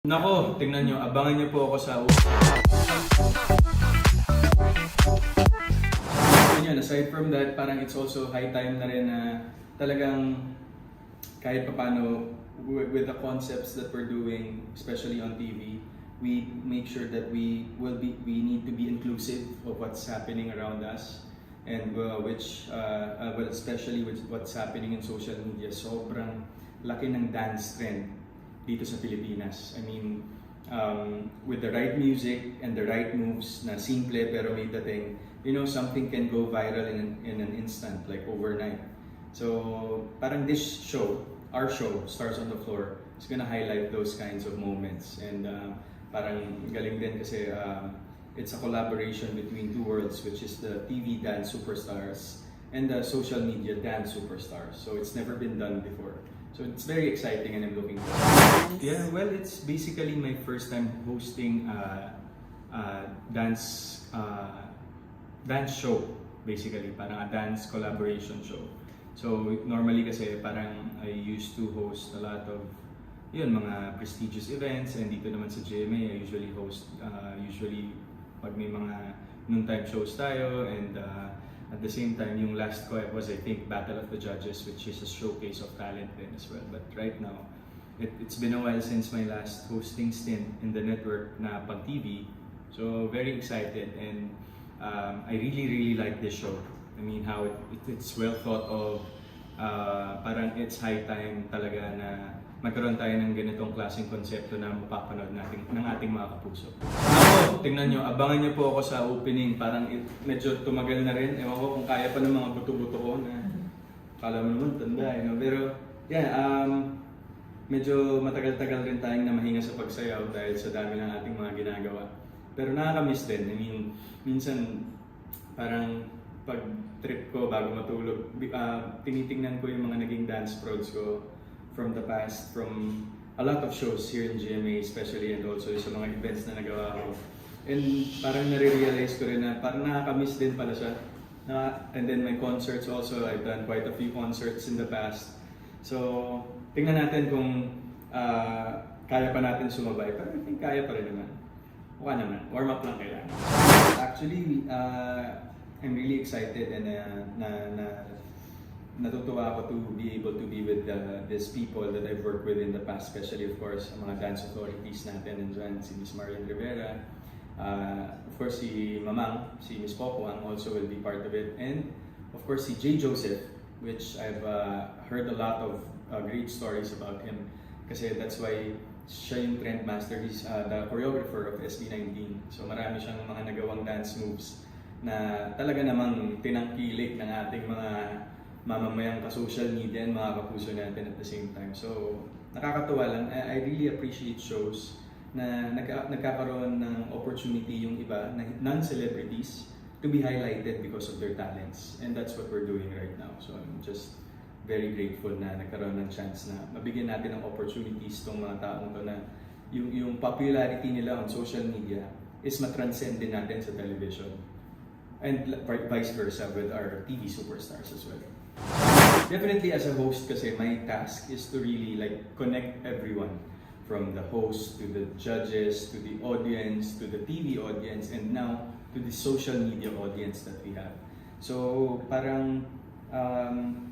Nako, tingnan nyo, abangan nyo po ako sa yun, aside from that, parang it's also high time na rin na talagang kahit papano with the concepts that we're doing, especially on TV, we make sure that we need to be inclusive of what's happening around us, and well, especially with what's happening in social media. Sobrang laki ng dance trend dito sa Pilipinas. I mean, with the right music and the right moves na simple pero may dating, you know, something can go viral in an instant, like overnight. So parang this show, our show, Stars on the Floor, is gonna highlight those kinds of moments. And parang galing din kasi it's a collaboration between two worlds, which is the TV dance superstars and the social media dance superstars. So it's never been done before. So it's very exciting and I'm looking forward. Yeah, well, it's basically my first time hosting dance show, basically, parang a dance collaboration show. So normally kasi parang I used to host a lot of mga prestigious events, and dito naman sa GMA I usually host pag may mga noontime shows tayo, and at the same time, yung last ko was, I think, Battle of the Judges, which is a showcase of talent then as well. But right now, it's been a while since my last hosting stint in the network na pag TV. So very excited, and I really like this show. I mean, how it's well thought of. Parang it's high time talaga na magkaroon tayo ng ganitong klaseng konsepto na mapapanood natin ng ating mga kapuso. Ako, tingnan nyo, abangan nyo po ako sa opening. Parang medyo tumagal na rin. Ewan ko kung kaya pa ng mga buto-buto ko na kala mo naman tanda. Pero yeah, medyo matagal-tagal rin tayong namahinga sa pagsayaw dahil sa dami ng ating mga ginagawa. Pero nakakamiss din. I mean, minsan parang pag trip ko bago matulog, tinitingnan ko yung mga naging dance prods ko from the past, from a lot of shows here in GMA especially, and also sa mga events na nagawa ko. And parang nare-realize ko rin na parang nakakamiss din pala siya. And then my concerts also, I've done quite a few concerts in the past. So, tingnan natin kung kaya pa natin sumabay. Pero I think kaya pa rin naman. Mukha naman. Warm up lang kailangan. Actually, I'm really excited and natutuwa ako to be able to be with these people that I've worked with in the past, especially of course ang mga dance authorities natin nandiyan, si Miss Marian Rivera, of course si Mamang, si Miss Popoang also will be part of it, and of course si Jay Joseph, which I've heard a lot of great stories about him kasi that's why siya yung trend master, he's the choreographer of SB19, so marami siyang mga nagawang dance moves na talaga namang tinangkilik ng ating mga mamamayang ka-social media and mga kapuso natin at the same time. So, nakakatuwa lang. I really appreciate shows na nagkakaroon ng opportunity yung iba, na non-celebrities, to be highlighted because of their talents. And that's what we're doing right now. So, I'm just very grateful na nagkaroon ng chance na mabigyan natin ng opportunities tong mga taong to na yung popularity nila on social media is matranscend din natin sa television. And vice versa with our TV superstars as well. Definitely as a host kasi my task is to really like connect everyone, from the host to the judges to the audience to the TV audience and now to the social media audience that we have. So parang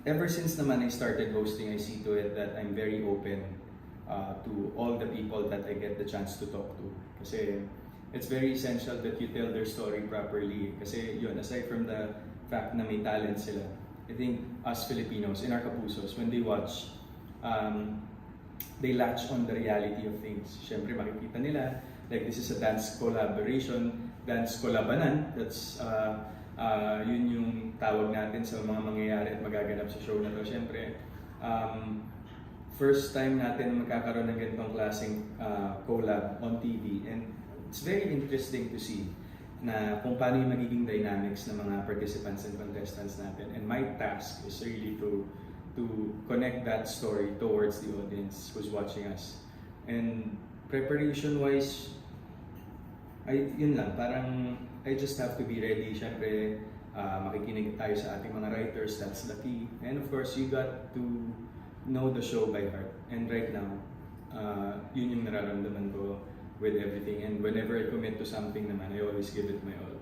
ever since naman I started hosting, I see to it that I'm very open to all the people that I get the chance to talk to. Kasi it's very essential that you tell their story properly. Kasi yun, aside from the fact na may talent sila, I think us Filipinos, in our kapusos, when they watch, they latch on the reality of things. Siyempre, makikita nila, like this is a dance collaboration, dance kolabanan. That's, yun yung tawag natin sa mga mangyayari at magaganap sa show na to. Siyempre, first time natin magkakaroon ng ganitong klaseng collab on TV, and it's very interesting to see na kung paano yung magiging dynamics ng mga participants and contestants natin. And my task is really to connect that story towards the audience who's watching us. And preparation-wise, yun lang, parang I just have to be ready. Siyempre, makikinig tayo sa ating mga writers, that's the key. And of course, you got to know the show by heart. And right now, yun yung nararamdaman ko with everything. And whenever I commit to something naman, I always give it my all.